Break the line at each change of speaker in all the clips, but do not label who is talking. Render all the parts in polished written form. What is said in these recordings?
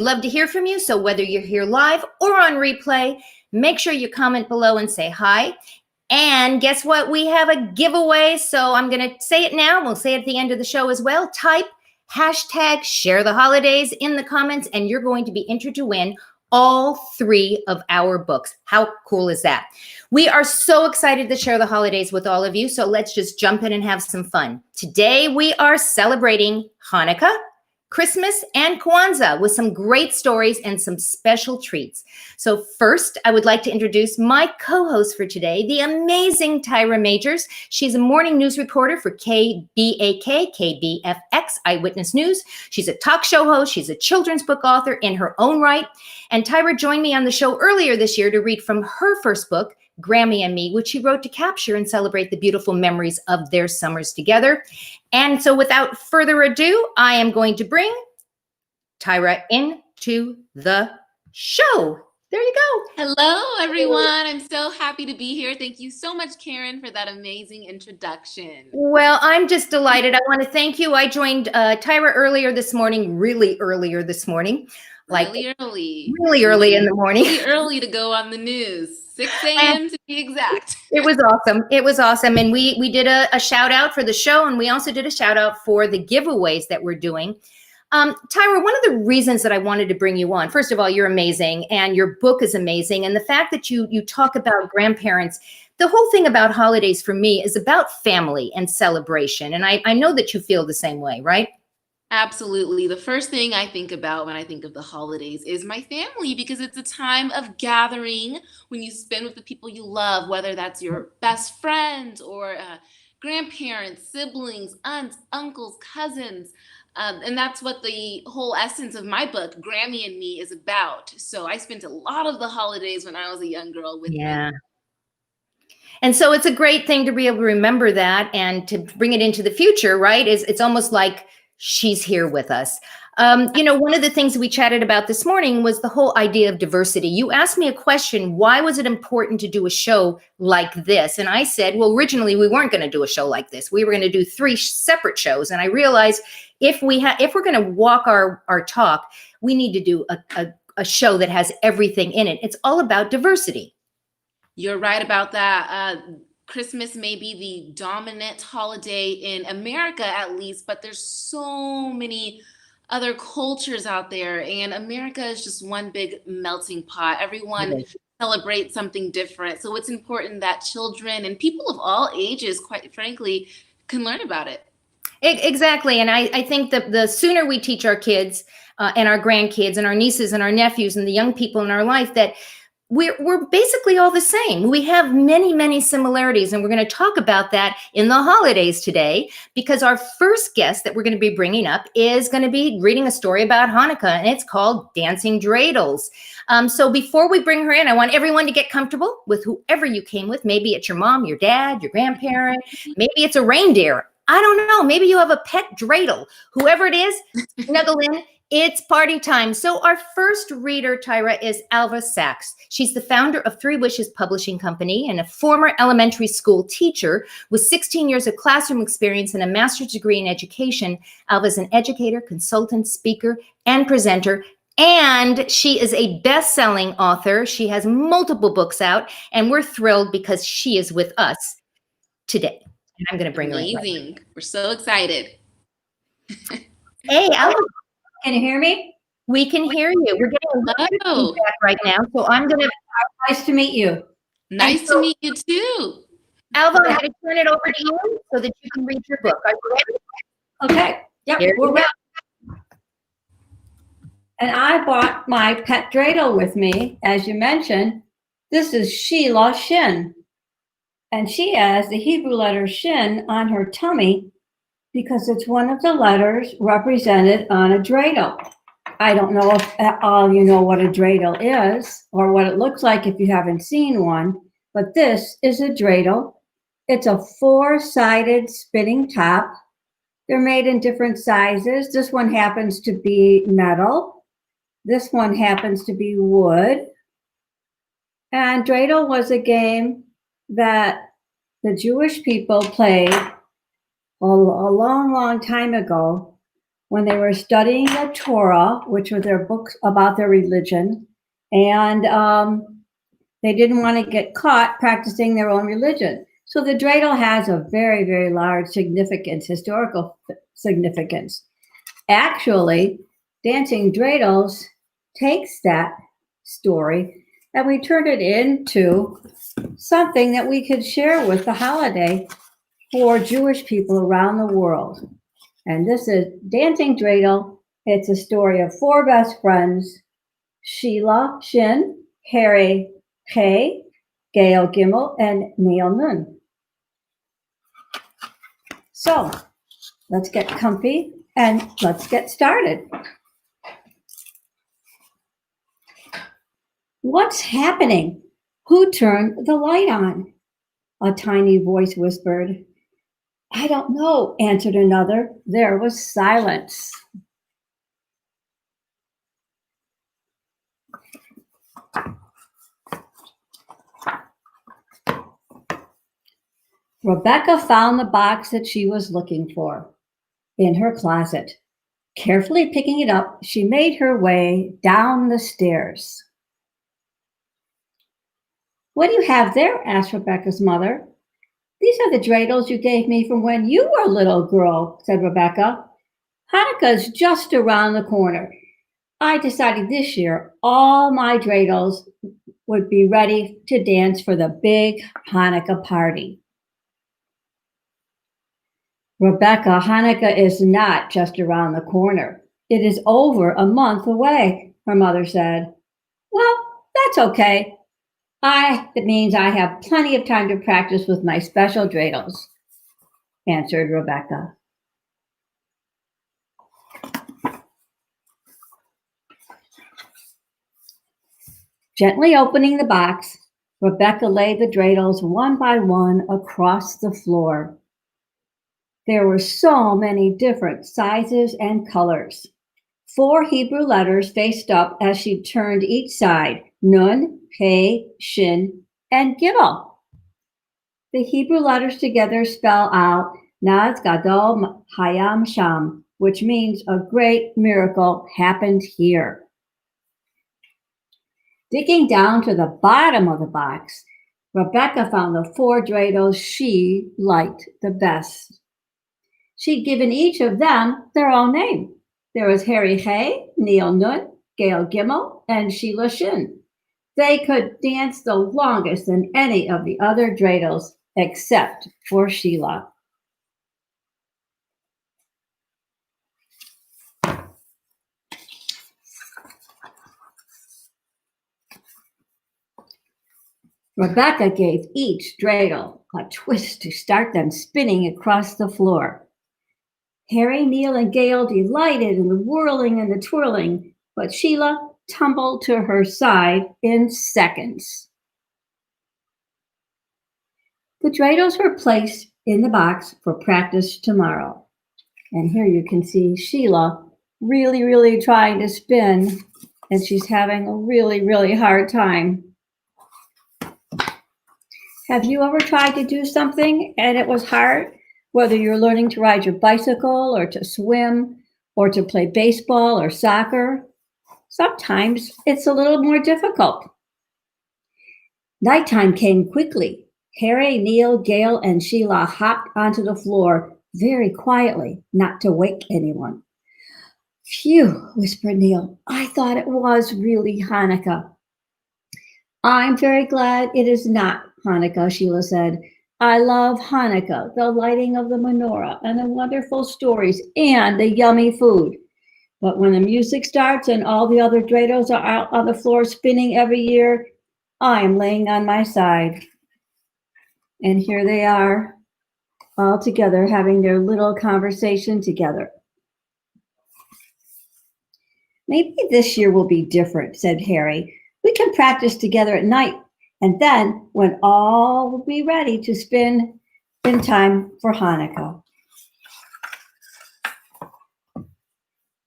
Love to hear from you. So whether you're here live or on replay, make sure you comment below and say hi. And guess what? We have a giveaway. So I'm going to say it now. We'll say it at the end of the show as well. Type hashtag share the holidays in the comments, and you're going to be entered to win all 3 of our books. How cool is that? We are so excited to share the holidays with all of you. So let's just jump in and have some fun. Today we are celebrating Hanukkah, Christmas, and Kwanzaa with some great stories and some special treats. So first, I would like to introduce my co-host for today, the amazing Tyrah Majors. She's a morning news reporter for KBAK, KBFX Eyewitness News. She's a talk show host. She's a children's book author in her own right. And Tyrah joined me on the show earlier this year to read from her first book, Grammy and Me, which she wrote to capture and celebrate the beautiful memories of their summers together. And so without further ado, I am going to bring Tyrah into the show. There you go.
Hello, everyone. I'm so happy to be here. Thank you so much, Karen, for that amazing introduction.
Well, I'm just delighted. I want to thank you. I joined Tyrah earlier this morning, really earlier this morning.
Really
early in the morning.
Really early to go on the news. 6 a.m. to be exact.
It was awesome. It was awesome. And we did a shout out for the show, and we also did a shout out for the giveaways that we're doing. Tyrah, one of the reasons that I wanted to bring you on, first of all, you're amazing and your book is amazing. And the fact that you talk about grandparents, the whole thing about holidays for me is about family and celebration. And I know that you feel the same way, right?
Absolutely. The first thing I think about when I think of the holidays is my family, because it's a time of gathering when you spend with the people you love, whether that's your best friend or grandparents, siblings, aunts, uncles, cousins. And that's what the whole essence of my book, Grammy and Me, is about. So I spent a lot of the holidays when I was a young girl with them.
And so it's a great thing to be able to remember that and to bring it into the future, right? It's almost like she's here with us. One of the things we chatted about this morning was the whole idea of diversity. You asked me a question, why was it important to do a show like this? And I said, well, originally we weren't going to do a show like this. We were going to do 3 separate shows. And I realized if we're going to walk our talk, we need to do a show that has everything in it. It's all about diversity.
You're right about that. Christmas may be the dominant holiday in America, at least, but there's so many other cultures out there, and America is just one big melting pot. Everyone celebrates something different. So it's important that children and people of all ages, quite frankly, can learn about it.
Exactly. And I think that the sooner we teach our kids and our grandkids and our nieces and our nephews and the young people in our life that we're basically all the same. We have many, many similarities, and we're going to talk about that in the holidays today, because our first guest that we're going to be bringing up is going to be reading a story about Hanukkah, and it's called Dancing Dreidels. So before we bring her in, I want everyone to get comfortable with whoever you came with. Maybe it's your mom, your dad, your grandparent. Maybe it's a reindeer. I don't know. Maybe you have a pet dreidel. Whoever it is, snuggle in. It's party time. So our first reader, Tyrah, is Alva Sachs. She's the founder of 3 Wishes Publishing Company and a former elementary school teacher with 16 years of classroom experience and a master's degree in education. Alva's an educator, consultant, speaker, and presenter. And she is a best-selling author. She has multiple books out, and we're thrilled because she is with us today. And I'm going to bring her in.
Amazing. We're so excited.
Hey, Alva.
Can you hear me?
We can hear you. We're getting a lot of feedback right now, so I'm going to...
Nice to meet you.
Nice to meet you too.
Alva, I'm going to turn it over to you so that you can read your book. Are you ready?
Okay. Yep, we're ready. And I brought my pet dreidel with me, as you mentioned. This is Sheila Shin. And she has the Hebrew letter Shin on her tummy because it's one of the letters represented on a dreidel. I don't know if all you know what a dreidel is or what it looks like if you haven't seen one, but this is a dreidel. It's a 4-sided spinning top. They're made in different sizes. This one happens to be metal. This one happens to be wood. And dreidel was a game that the Jewish people played a long, long time ago when they were studying the Torah, which were their books about their religion, and they didn't want to get caught practicing their own religion. So the dreidel has a very, very large significance, historical significance. Actually, Dancing Dreidels takes that story and we turned it into something that we could share with the holiday for Jewish people around the world. And this is Dancing Dreidel. It's a story of four best friends, Sheila Shin, Harry Hay, Gail Gimel, and Neil Nun. So let's get comfy and let's get started. What's happening? Who turned the light on? A tiny voice whispered. I don't know, answered another. There was silence. Rebecca found the box that she was looking for in her closet. Carefully picking it up, she made her way down the stairs. What do you have there? Asked Rebecca's mother. These are the dreidels you gave me from when you were a little girl, said Rebecca. Hanukkah's just around the corner. I decided this year all my dreidels would be ready to dance for the big Hanukkah party. Rebecca, Hanukkah is not just around the corner. It is over a month away, her mother said. Well, that's okay. That means I have plenty of time to practice with my special dreidels, answered Rebecca. Gently opening the box, Rebecca laid the dreidels one by one across the floor. There were so many different sizes and colors. 4 Hebrew letters faced up as she turned each side, Nun, He, Shin, and Gimel. The Hebrew letters together spell out Naz Gadol Hayam Sham, which means a great miracle happened here. Digging down to the bottom of the box, Rebecca found the 4 dreidels she liked the best. She'd given each of them their own name. There was Harry Hay, Neil Nun, Gail Gimel, and Sheila Shin. They could dance the longest than any of the other dreidels, except for Sheila. Rebecca gave each dreidel a twist to start them spinning across the floor. Harry, Neil, and Gail delighted in the whirling and the twirling, but Sheila tumbled to her side in seconds. The dreidels were placed in the box for practice tomorrow. And here you can see Sheila really trying to spin, and she's having a really hard time. Have you ever tried to do something and it was hard? Whether you're learning to ride your bicycle or to swim or to play baseball or soccer, sometimes it's a little more difficult. Nighttime came quickly. Harry, Neil, Gail, and Sheila hopped onto the floor very quietly, not to wake anyone. Phew, whispered Neil. I thought it was really Hanukkah. I'm very glad it is not Hanukkah, Sheila said. I love Hanukkah, the lighting of the menorah and the wonderful stories and the yummy food. But when the music starts and all the other dreidels are out on the floor spinning every year, I am laying on my side. And here they are, all together, having their little conversation together. Maybe this year will be different, said Harry. We can practice together at night. And then, when all will be ready to spin in time for Hanukkah.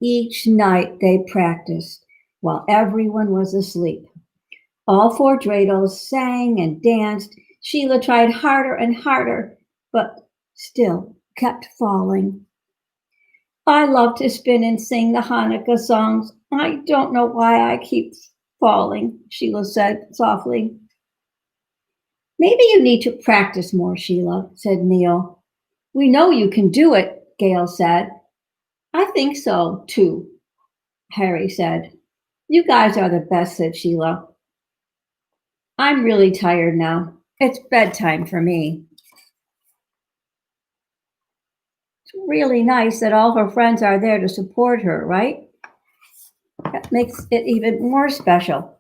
Each night they practiced while everyone was asleep. All 4 dreidels sang and danced. Sheila tried harder and harder, but still kept falling. I love to spin and sing the Hanukkah songs. I don't know why I keep falling, Sheila said softly. Maybe you need to practice more, Sheila, said Neil. We know you can do it, Gail said. I think so, too, Harry said. You guys are the best, said Sheila. I'm really tired now. It's bedtime for me. It's really nice that all her friends are there to support her, right? That makes it even more special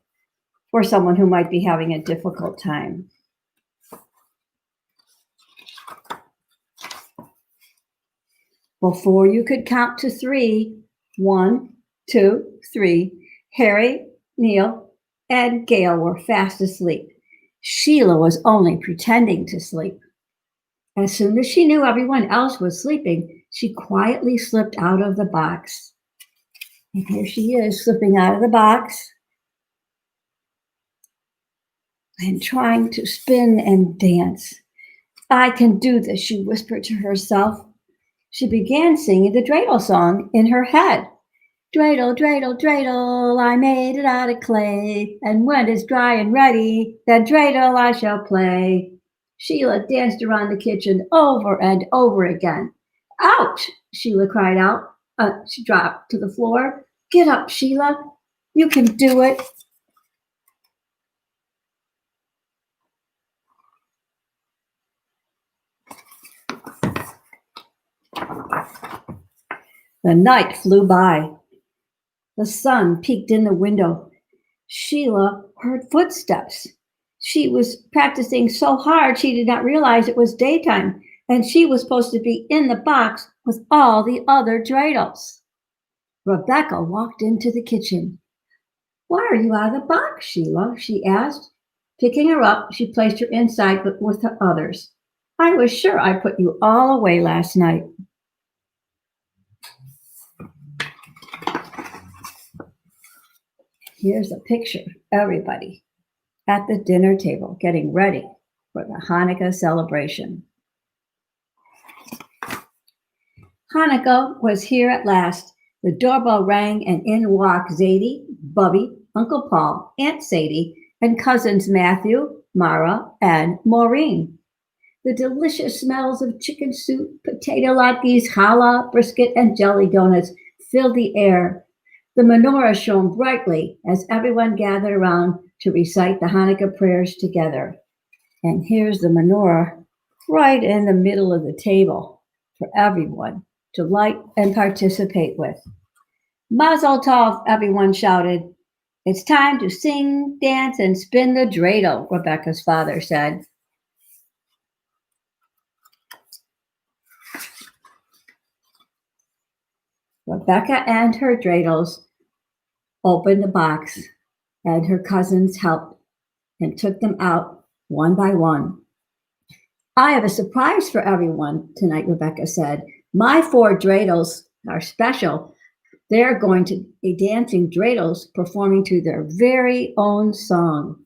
for someone who might be having a difficult time. Before you could count to 3, 1, 2, 3, Harry, Neil, and Gail were fast asleep. Sheila was only pretending to sleep. As soon as she knew everyone else was sleeping, she quietly slipped out of the box. And here she is, slipping out of the box and trying to spin and dance. I can do this, she whispered to herself. She began singing the dreidel song in her head. Dreidel, dreidel, dreidel, I made it out of clay, and when it's dry and ready, then dreidel I shall play. Sheila danced around the kitchen over and over again. Ouch, Sheila cried out. She dropped to the floor. Get up, Sheila. You can do it. The night flew by. The sun peeked in the window. Sheila heard footsteps. She was practicing so hard she did not realize it was daytime, and she was supposed to be in the box with all the other dreidels. Rebecca walked into the kitchen. Why are you out of the box, Sheila? She asked. Picking her up, she placed her inside with the others. I was sure I put you all away last night. Here's a picture of everybody at the dinner table getting ready for the Hanukkah celebration. Hanukkah was here at last. The doorbell rang and in walked Zadie, Bubby, Uncle Paul, Aunt Sadie, and cousins Matthew, Mara, and Maureen. The delicious smells of chicken soup, potato latkes, challah, brisket, and jelly donuts filled the air. The menorah shone brightly as everyone gathered around to recite the Hanukkah prayers together. And here's the menorah right in the middle of the table for everyone to light and participate with. Mazel tov, everyone shouted. It's time to sing, dance, and spin the dreidel, Rebecca's father said. Rebecca and her dreidels opened the box, and her cousins helped and took them out one by one. I have a surprise for everyone tonight, Rebecca said. My 4 dreidels are special. They're going to be dancing dreidels performing to their very own song.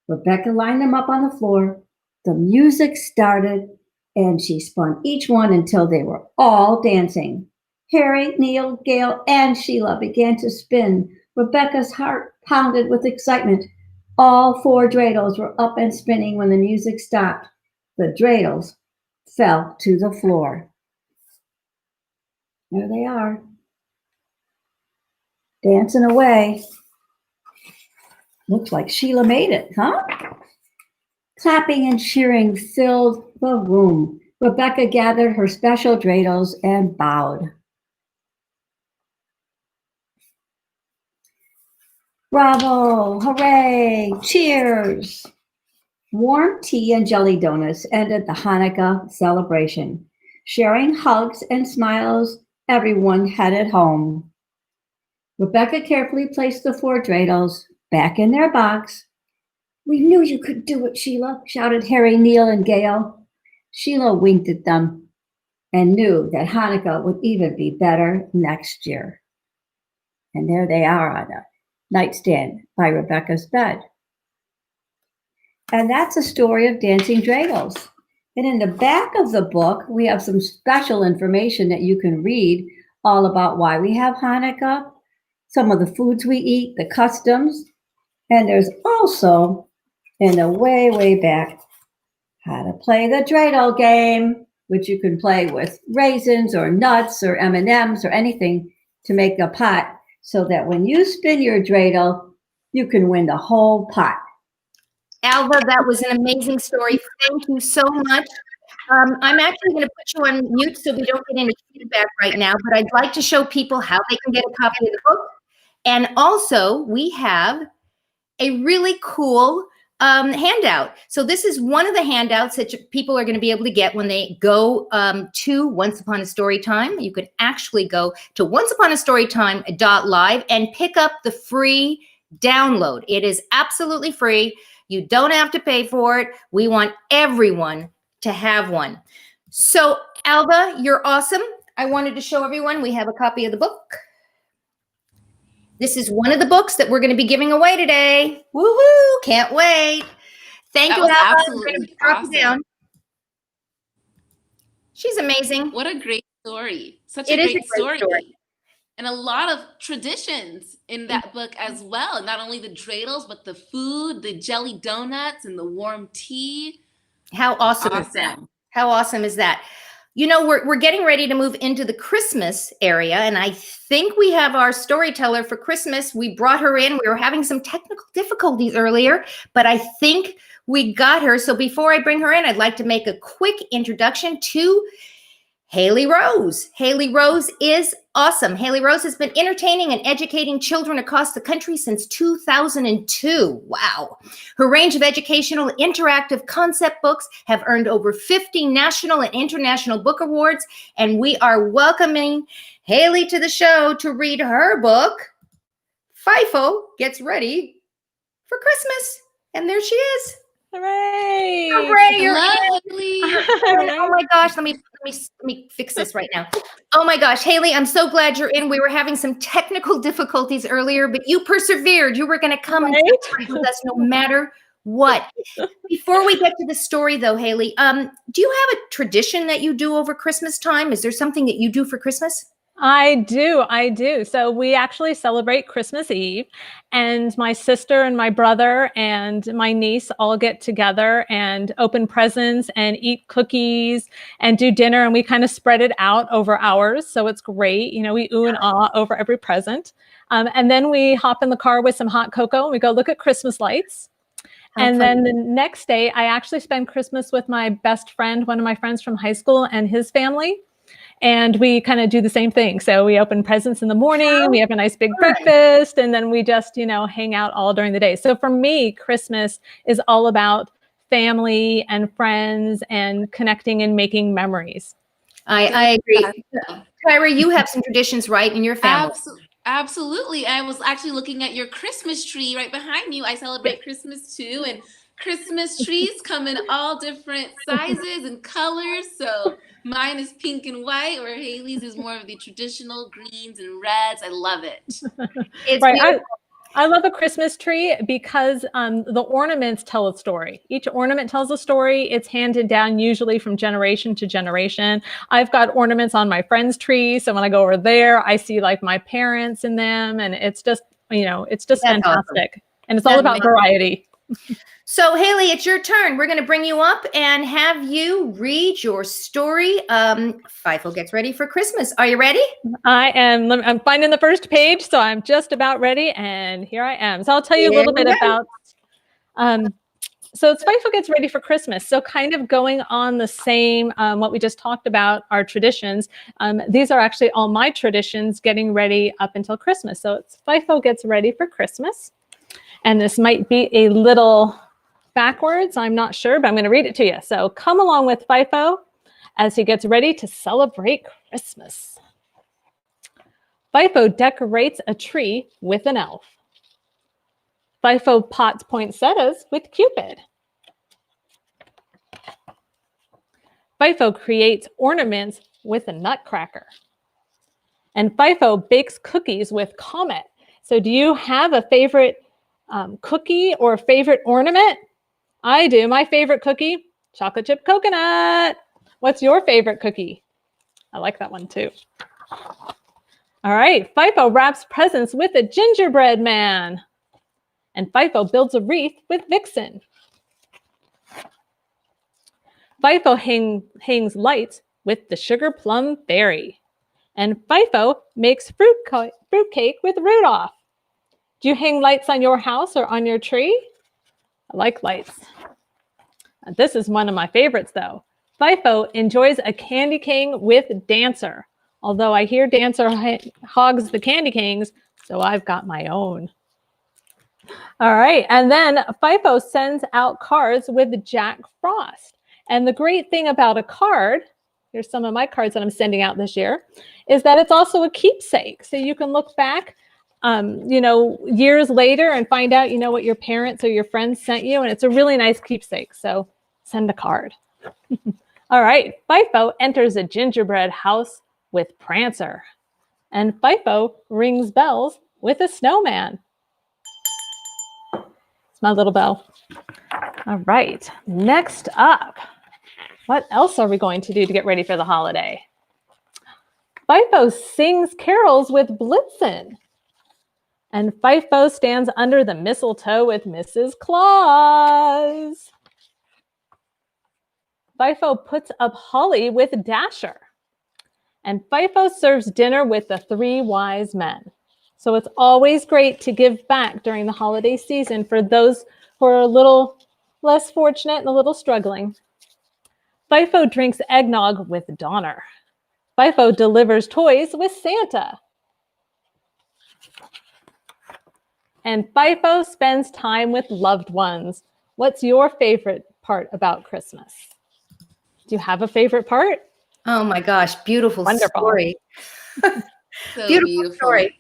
Rebecca lined them up on the floor. The music started, and she spun each one until they were all dancing. Harry, Neil, Gail, and Sheila began to spin. Rebecca's heart pounded with excitement. All 4 dreidels were up and spinning when the music stopped. The dreidels fell to the floor. There they are, dancing away. Looks like Sheila made it, huh? Clapping and cheering filled the room. Rebecca gathered her special dreidels and bowed. Bravo, hooray, cheers. Warm tea and jelly donuts ended the Hanukkah celebration. Sharing hugs and smiles, everyone headed home. Rebecca carefully placed the 4 dreidels back in their box. We knew you could do it, Sheila, shouted Harry, Neil, and Gail. Sheila winked at them and knew that Hanukkah would even be better next year. And there they are on a nightstand by Rebecca's bed. And that's a story of dancing dreidels. And in the back of the book, we have some special information that you can read all about why we have Hanukkah, some of the foods we eat, the customs, and there's also, in the way, way back, how to play the dreidel game, which you can play with raisins or nuts or M&Ms or anything to make a pot so that when you spin your dreidel, you can win the whole pot.
Alva, that was an amazing story. Thank you so much. I'm actually going to put you on mute so we don't get any feedback right now, but I'd like to show people how they can get a copy of the book. And also, we have a really cool handout. So this is one of the handouts that people are going to be able to get when they go to Once Upon a Storytime. You could actually go to onceuponastorytime.live and pick up the free download. It is absolutely free. You don't have to pay for it. We want everyone to have one. So Alva, you're awesome. I wanted to show everyone we have a copy of the book. This is one of the books that we're going to be giving away today. Woohoo! Can't wait. Thank you, Alva.
Absolutely awesome.
Down. She's amazing.
What a great story. Such a great story. And a lot of traditions in that book as well. Not only the dreidels, but the food, the jelly donuts, and the warm tea.
How awesome is that? How awesome is that? You know, we're getting ready to move into the Christmas area, and I think we have our storyteller for Christmas. We brought her in. We were having some technical difficulties earlier, but I think we got her. So before I bring her in, I'd like to make a quick introduction to Hayley Rose. Hayley Rose is awesome. Hayley Rose has been entertaining and educating children across the country since 2002. Wow. Her range of educational interactive concept books have earned over 50 national and international book awards, and we are welcoming Hayley to the show to read her book, Fifo Gets Ready for Christmas. And there she is.
Hooray!
Hooray!
Hello, Hayley.
Oh my gosh, let me fix this right now. Oh my gosh, Hayley, I'm so glad you're in. We were having some technical difficulties earlier, but you persevered. You were going to come and celebrate with us no matter what. Before we get to the story, though, Hayley, do you have a tradition that you do over Christmas time? Is there something that you do for Christmas?
I do. So we actually celebrate Christmas Eve, and my sister and my brother and my niece all get together and open presents and eat cookies and do dinner, and we kind of spread it out over hours. So it's great. You know, we ooh and ah over every present. And then we hop in the car with some hot cocoa and we go look at Christmas lights. And then the next day, I actually spend Christmas with my best friend, one of my friends from high school, and his family. And we kind of do the same thing. So we open presents in the morning, we have a nice big breakfast, and then we just, you know, hang out all during the day. So for me, Christmas is all about family and friends and connecting and making memories.
I agree. Tyrah, you have some traditions, right, in your family?
Absolutely. I was actually looking at your Christmas tree right behind you. I celebrate Christmas too, and Christmas trees come in all different sizes and colors. So mine is pink and white, or Hayley's is more of the traditional greens and reds. I love it.
It's
right. I love a Christmas tree because the ornaments tell a story. Each ornament tells a story. It's handed down usually from generation to generation. I've got ornaments on my friend's tree. So when I go over there, I see like my parents in them, and it's just, you know, it's just fantastic. Awesome. And it's all about variety.
So Hayley, it's your turn. We're going to bring you up and have you read your story. Fifo Gets Ready for Christmas. Are you ready?
I am. I'm finding the first page, so I'm just about ready, and here I am. So I'll tell you a little bit about. So it's Fifo Gets Ready for Christmas. So kind of going on the same what we just talked about, our traditions. These are actually all my traditions getting ready up until Christmas. So it's Fifo Gets Ready for Christmas, and this might be a little backwards, I'm not sure, but I'm going to read it to you. So come along with Fifo as he gets ready to celebrate Christmas. Fifo decorates a tree with an elf. Fifo pots poinsettias with Cupid. Fifo creates ornaments with a nutcracker. And Fifo bakes cookies with Comet. So do you have a favorite cookie or favorite ornament? I do. My favorite cookie, chocolate chip coconut. What's your favorite cookie? I like that one too. All right, Fifo wraps presents with a gingerbread man. And Fifo builds a wreath with Vixen. Fifo hangs lights with the sugar plum fairy. And Fifo makes fruitcake with Rudolph. Do you hang lights on your house or on your tree? I like lights. This is one of my favorites, though. Fifo enjoys a candy cane with Dancer. Although I hear Dancer hogs the candy canes, so I've got my own. All right, and then Fifo sends out cards with Jack Frost. And the great thing about a card, here's some of my cards that I'm sending out this year, is that it's also a keepsake. So you can look back, years later and find out, what your parents or your friends sent you. And it's a really nice keepsake. So send a card. All right, Fifo enters a gingerbread house with Prancer. And Fifo rings bells with a snowman. It's my little bell. All right, next up, what else are we going to do to get ready for the holiday? Fifo sings carols with Blitzen. And Fifo stands under the mistletoe with Mrs. Claus. Fifo puts up holly with Dasher. And Fifo serves dinner with the 3 wise men. So it's always great to give back during the holiday season for those who are a little less fortunate and a little struggling. Fifo drinks eggnog with Donner. Fifo delivers toys with Santa. And Fifo spends time with loved ones. What's your favorite part about Christmas? Do you have a favorite part?
Oh my gosh, beautiful story.
So
beautiful story.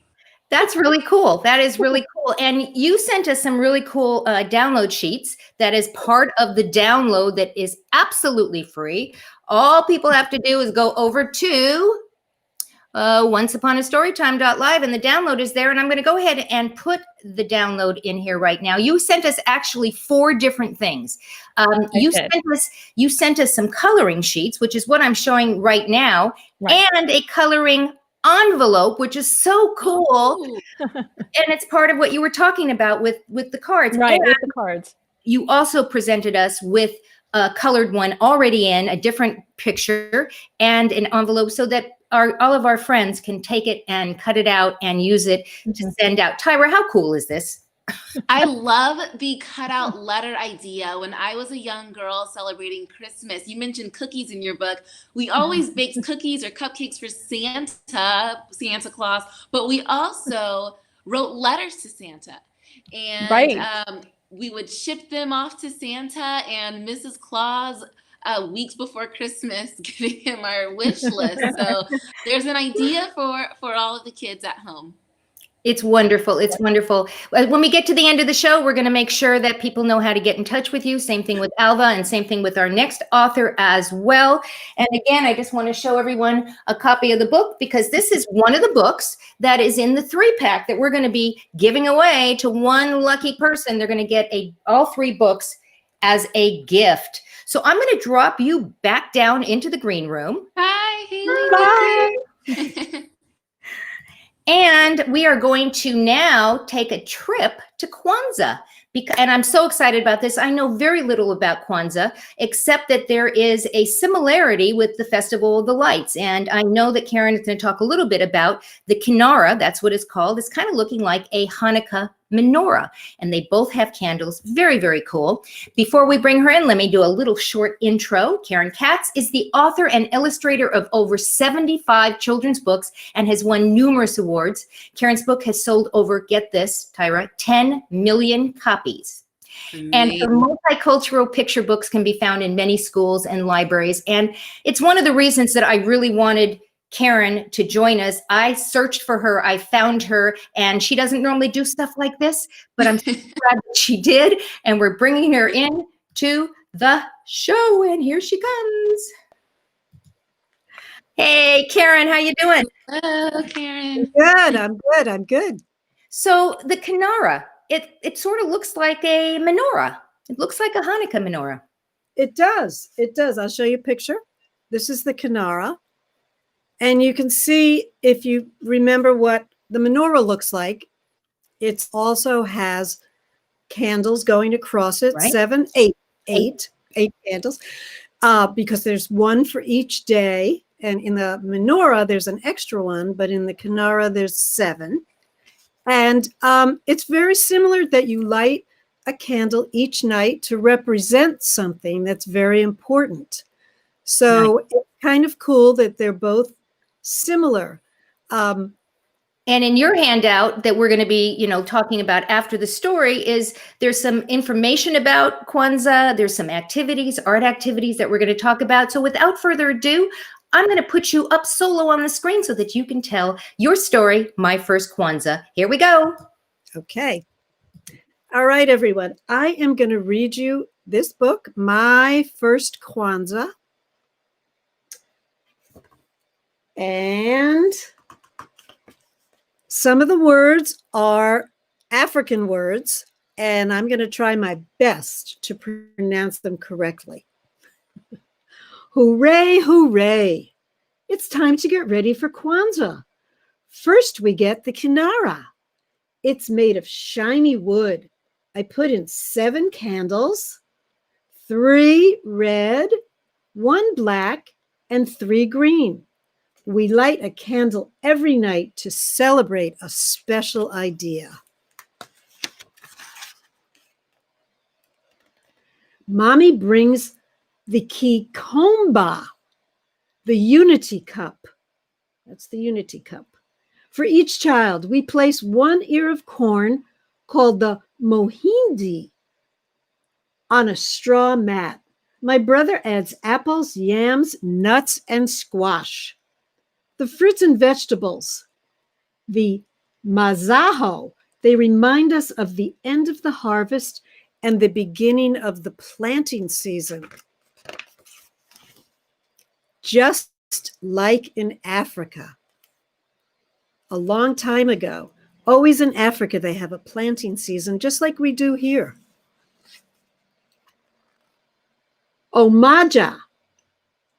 That's really cool. That is really cool. And you sent us some really cool download sheets that is part of the download that is absolutely free. All people have to do is go over to onceuponastorytime.live and the download is there. And I'm going to go ahead and put the download in here right now. You sent us actually 4 different things. You sent us some coloring sheets, which is what I'm showing right now, and a coloring envelope, which is so cool. And it's part of what you were talking about with the cards.
Right,
and
with the cards.
You also presented us with a colored one already in a different picture and an envelope so that all of our friends can take it and cut it out and use it to send out. Tyrah, how cool is this?
I love the cutout letter idea. When I was a young girl celebrating Christmas, you mentioned cookies in your book. We always baked cookies or cupcakes for Santa Claus, but we also wrote letters to Santa. And we would ship them off to Santa and Mrs. Claus weeks before Christmas, giving him our wish list. So there's an idea for all of the kids at home.
It's wonderful. It's wonderful. When we get to the end of the show, we're going to make sure that people know how to get in touch with you. Same thing with Alva and same thing with our next author as well. And again, I just want to show everyone a copy of the book because this is one of the books that is in the 3-pack that we're going to be giving away to one lucky person. They're going to get all 3 books as a gift. So I'm going to drop you back down into the green room.
Hi, Hayley.
Bye. And we are going to now take a trip to Kwanzaa. And I'm so excited about this. I know very little about Kwanzaa, except that there is a similarity with the Festival of the Lights. And I know that Karen is going to talk a little bit about the Kinara. That's what it's called. It's kind of looking like a Hanukkah menorah. And they both have candles. Very, very cool. Before we bring her in, let me do a little short intro. Karen Katz is the author and illustrator of over 75 children's books and has won numerous awards. Karen's book has sold over, get this, Tyrah, 10 million copies. And her multicultural picture books can be found in many schools and libraries. And it's one of the reasons that I really wanted Karen to join us. I searched for her, I found her, and she doesn't normally do stuff like this, but I'm so glad that she did. And we're bringing her in to the show. And here she comes. Hey, Karen, how you doing?
Hello, Karen.
I'm good.
So the Kinara, it sort of looks like a menorah. It looks like a Hanukkah menorah.
It does. I'll show you a picture. This is the Kinara. And you can see, if you remember what the menorah looks like, it also has candles going across it,
Right.
eight candles, because there's one for each day. And in the menorah, there's an extra one, but in the Kinara, there's 7. And it's very similar that you light a candle each night to represent something that's very important. So it's kind of cool that they're both similar.
And in your handout that we're going to be, talking about after the story is there's some information about Kwanzaa. There's some activities, art activities that we're going to talk about. So without further ado, I'm going to put you up solo on the screen so that you can tell your story, My First Kwanzaa. Here we go.
Okay. All right, everyone. I am going to read you this book, My First Kwanzaa. And some of the words are African words, and I'm going to try my best to pronounce them correctly. Hooray, hooray. It's time to get ready for Kwanzaa. First, we get the kinara. It's made of shiny wood. I put in 7 candles, 3 red, 1 black, and 3 green. We light a candle every night to celebrate a special idea. Mommy brings the kikomba, the unity cup. That's the unity cup. For each child, we place 1 ear of corn called the mohindi on a straw mat. My brother adds apples, yams, nuts, and squash. The fruits and vegetables, the mazaho, they remind us of the end of the harvest and the beginning of the planting season. Just like in Africa. A long time ago, always in Africa, they have a planting season, just like we do here. Omaja.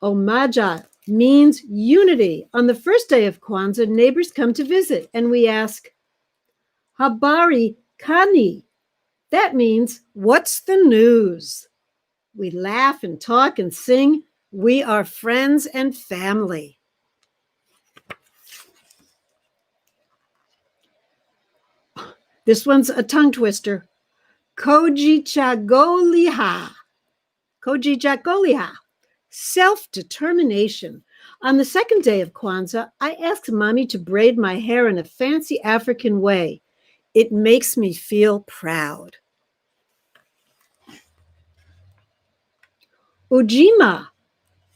Omaja means unity. On the first day of Kwanzaa, neighbors come to visit, and we ask, Habari Kani. That means, what's the news? We laugh and talk and sing. We are friends and family. This one's a tongue twister. Koji chagoliha. Koji chagoliha. Self-determination. On the second day of Kwanzaa, I asked Mommy to braid my hair in a fancy African way. It makes me feel proud. Ujima.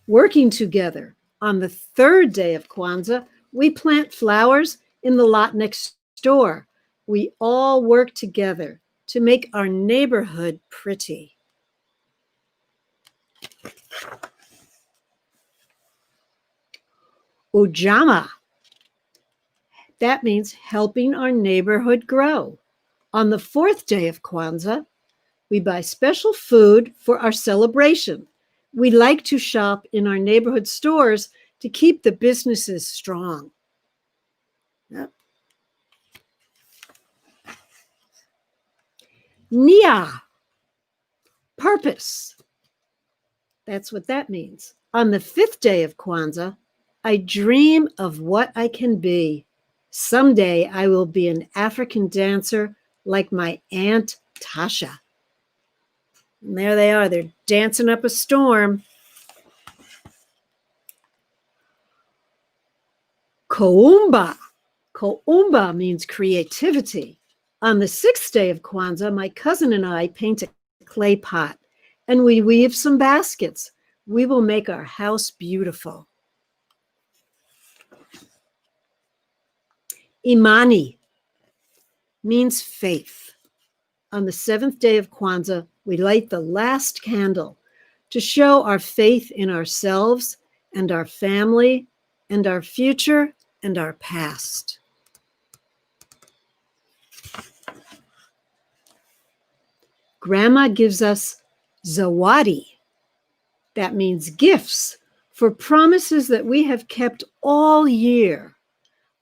Working together. On the third day of Kwanzaa, we plant flowers in the lot next door. We all work together to make our neighborhood pretty. Ujama. That means helping our neighborhood grow. On the fourth day of Kwanzaa, we buy special food for our celebration. We like to shop in our neighborhood stores to keep the businesses strong. Yep. Nia, purpose. That's what that means. On the fifth day of Kwanzaa, I dream of what I can be. Someday I will be an African dancer like my Aunt Tasha. And there they are. They're dancing up a storm. Koumba. Koumba means creativity. On the sixth day of Kwanzaa, my cousin and I paint a clay pot, and we weave some baskets. We will make our house beautiful. Imani means faith. On the seventh day of Kwanzaa, we light the last candle to show our faith in ourselves and our family and our future and our past. Grandma gives us zawadi. That means gifts for promises that we have kept all year.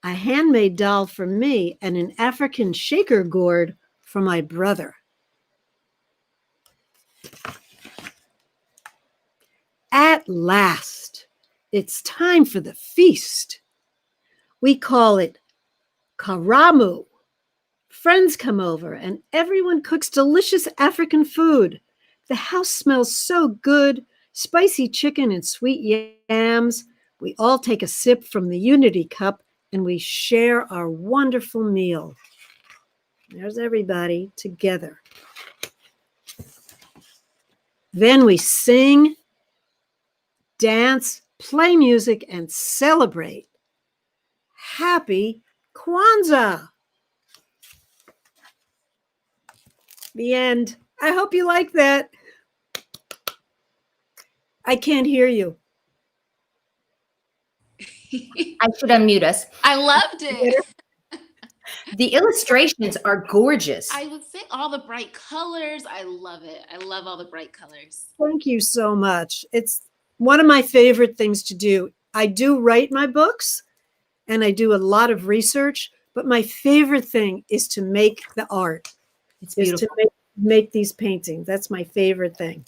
A handmade doll for me and an African shaker gourd for my brother. At last, it's time for the feast. We call it Karamu. Friends come over and everyone cooks delicious African food. The house smells so good, spicy chicken and sweet yams. We all take a sip from the unity cup and we share our wonderful meal. There's everybody together. Then we sing, dance, play music, and celebrate. Happy Kwanzaa! The end. I hope you like that. I can't hear you.
I should unmute us.
I loved it.
The illustrations are gorgeous.
I would say all the bright colors. I love it. I love all the bright colors.
Thank you so much. It's one of my favorite things to do. I do write my books and I do a lot of research, but my favorite thing is to make the art.
It's
Is
beautiful.
to make these paintings. That's my favorite thing.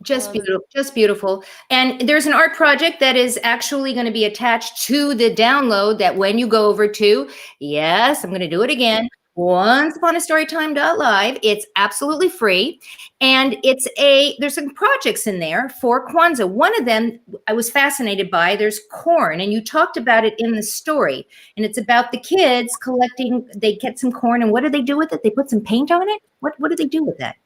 Just beautiful, just beautiful. And there's an art project that is actually going to be attached to the download that when you go over to, yes, I'm going to do it again, onceuponastorytime.live. It's absolutely free. And there's some projects in there for Kwanzaa. One of them I was fascinated by, there's corn, and you talked about it in the story. And it's about the kids collecting, they get some corn, and what do they do with it? They put some paint on it? What do they do with that?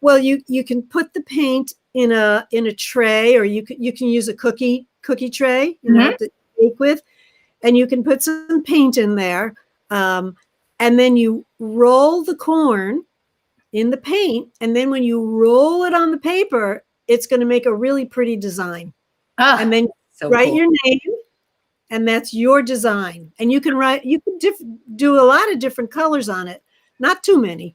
Well, you can put the paint in a tray, or you can use a cookie tray, to bake with, and you can put some paint in there, and then you roll the corn in the paint, and then when you roll it on the paper, it's going to make a really pretty design. And then write your name, and that's your design. And you can do a lot of different colors on it, not too many.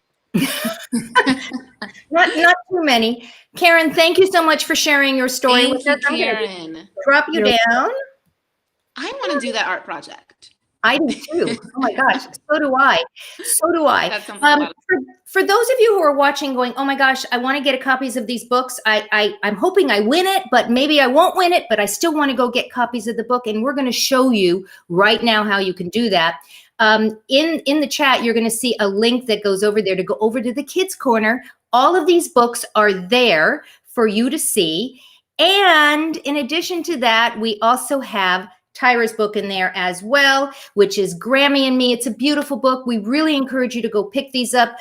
Not too many. Karen, thank you so much for sharing your story
Thank
with
you,
us. I'm gonna
Karen.
drop you down.
I want to do that art project.
I do too. Oh my gosh, so do I. So do I.
That sounds like a lot of
For those of you who are watching going, oh my gosh, I want to get copies of these books. I'm hoping I win it, but maybe I won't win it, but I still want to go get copies of the book. And we're going to show you right now how you can do that. In the chat, you're going to see a link that goes over there to go over to the Kids Corner. All of these books are there for you to see. And in addition to that, we also have Tyrah's book in there as well, which is Grammy and Me. It's a beautiful book. We really encourage you to go pick these up.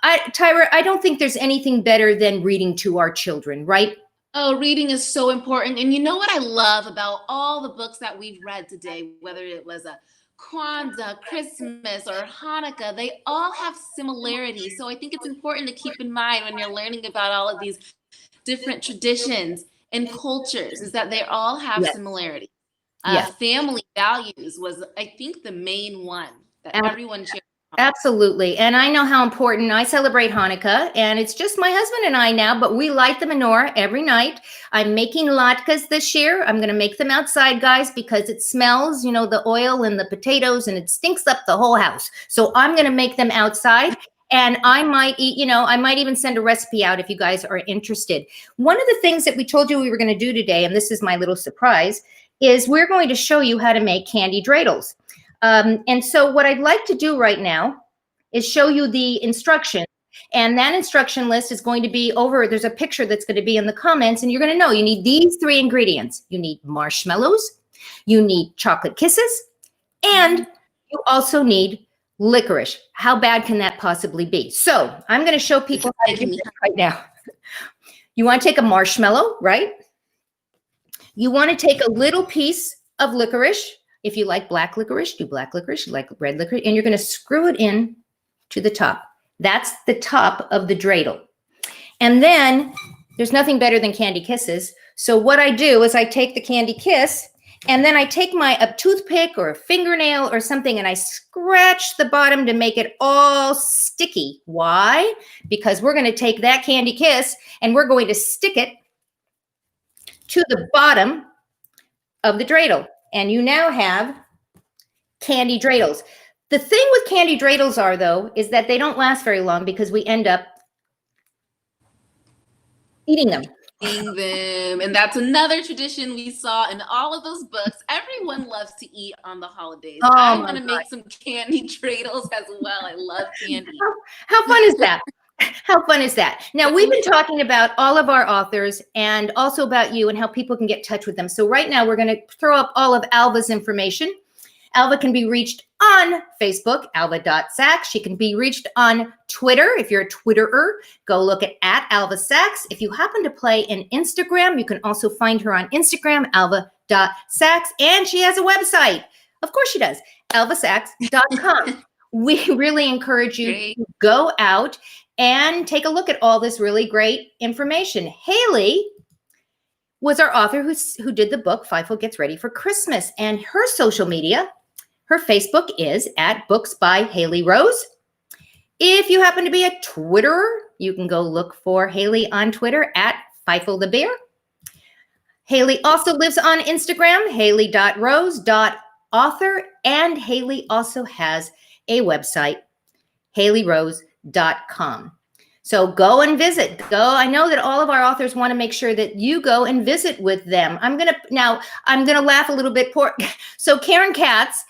Tyrah, I don't think there's anything better than reading to our children, right?
Oh, reading is so important. And you know what I love about all the books that we've read today, whether it was a Kwanzaa, Christmas, or Hanukkah, they all have similarities. So I think it's important to keep in mind when you're learning about all of these different traditions and cultures, is that they all have similarities. Family values was, I think, the main one that everyone shared.
Absolutely. And I know how important I celebrate Hanukkah, and it's just my husband and I now, but we light the menorah every night. I'm making latkes this year. I'm going to make them outside, guys, because it smells, the oil and the potatoes, and it stinks up the whole house. So I'm going to make them outside, and I might eat, I might even send a recipe out if you guys are interested. One of the things that we told you we were going to do today, and this is my little surprise, is we're going to show you how to make candy dreidels. And so what I'd like to do right now is show you the instructions, and that instruction list is going to be over. There's a picture that's going to be in the comments, and you're going to know you need these 3 ingredients. You need marshmallows, you need chocolate kisses, and you also need licorice. How bad can that possibly be? So I'm going to show people how to do this right now. You want to take a marshmallow, right? You want to take a little piece of licorice. If you like black licorice, do black licorice. You like red licorice, and you're going to screw it in to the top. That's the top of the dreidel. And then there's nothing better than candy kisses. So what I do is I take the candy kiss, and then I take a toothpick or a fingernail or something, and I scratch the bottom to make it all sticky. Why? Because we're going to take that candy kiss and we're going to stick it to the bottom of the dreidel. And you now have candy dreidels. The thing with candy dreidels are, though, is that they don't last very long because we end up eating them.
Eating them. And that's another tradition we saw in all of those books. Everyone loves to eat on the holidays.
Oh,
I
my
want to
God.
make some candy dreidels as well. I love candy.
How fun is that? How fun is that? Now, we've been talking about all of our authors and also about you and how people can get in touch with them. So right now, we're going to throw up all of Alva's information. Alva can be reached on Facebook, alva.sachs. She can be reached on Twitter. If you're a Twitterer, go look at Alva Sachs. If you happen to play in Instagram, you can also find her on Instagram, alva.sachs. And she has a website. Of course she does, alvasachs.com. We really encourage you to go out and take a look at all this really great information. Hayley was our author who did the book, Fifo Gets Ready for Christmas. And her social media, her Facebook is at Books by Hayley Rose. If you happen to be a Twitterer, you can go look for Hayley on Twitter at Fifo the Bear. Hayley also lives on Instagram, hayley.rose.author, and Hayley also has a website, hayleyrose.com. So go and visit. I know that all of our authors want to make sure that you go and visit with them. I'm gonna laugh a little bit. So Karen Katz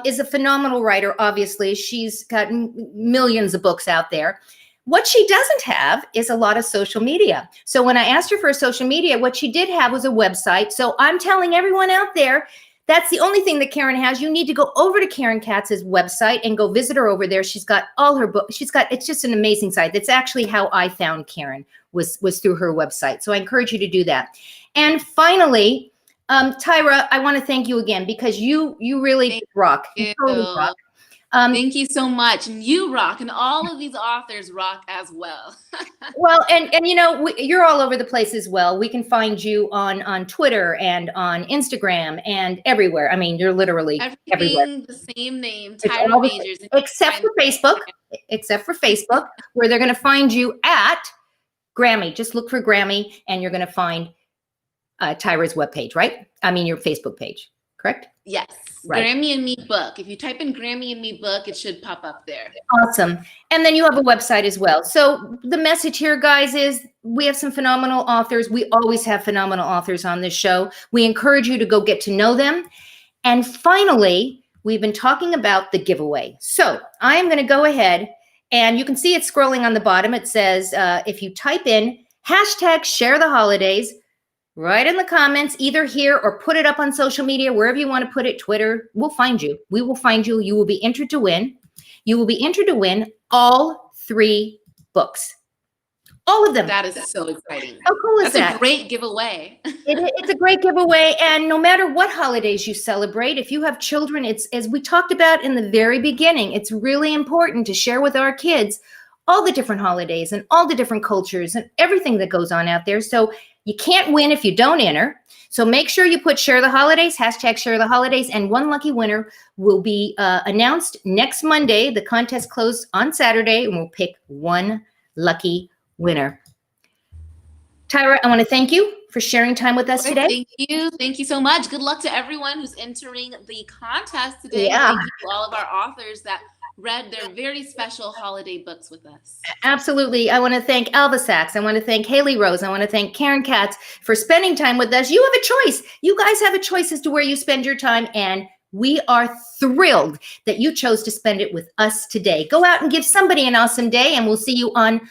is a phenomenal writer. Obviously, she's got millions of books out there. What she doesn't have is a lot of social media. So when I asked her for social media, what she did have was a website. So I'm telling everyone out there, that's the only thing that Karen has. You need to go over to Karen Katz's website and go visit her over there. She's got all her books. It's just an amazing site. That's actually how I found Karen was through her website. So I encourage you to do that. And finally, Tyrah, I want to thank you again because you really rock. You totally rock.
Thank you so much. And you rock, and all of these authors rock as well.
Well, and you know, you're all over the place as well. We can find you on Twitter and on Instagram and everywhere. I mean, you're literally everywhere.
The same name, Tyrah Majors.
Except for Facebook, where they're going to find you at Grammy. Just look for Grammy, and you're going to find Tyrah's webpage, right? I mean, your Facebook page, correct?
Yes. Right. Grammy and Me book. If you type in Grammy and Me book, it should pop up there.
Awesome. And then you have a website as well. So the message here, guys, is we have some phenomenal authors. We always have phenomenal authors on this show. We encourage you to go get to know them. And finally, we've been talking about the giveaway. So I am going to go ahead, and you can see it scrolling on the bottom. It says, if you type in #ShareTheHolidays, right in the comments, either here or put it up on social media, wherever you want to put it, Twitter, we'll find you. We will find you. You will be entered to win. You will be entered to win all 3 books. All of them.
That is so exciting.
How cool is that?
That's a great giveaway.
It's a great giveaway. And no matter what holidays you celebrate, if you have children, it's, as we talked about in the very beginning, it's really important to share with our kids all the different holidays and all the different cultures and everything that goes on out there. So you can't win if you don't enter. So make sure you put Share the Holidays, #ShareTheHolidays, and one lucky winner will be announced next Monday. The contest closed on Saturday, and we'll pick one lucky winner. Tyrah, I want to thank you for sharing time with us today.
Thank you. Thank you so much. Good luck to everyone who's entering the contest today.
Yeah.
Thank you to all of our authors that read their very special holiday books with us.
Absolutely. I want to thank Alva Sachs. I want to thank Hayley Rose. I want to thank Karen Katz for spending time with us. You have a choice. You guys have a choice as to where you spend your time, and we are thrilled that you chose to spend it with us today. Go out and give somebody an awesome day, and we'll see you on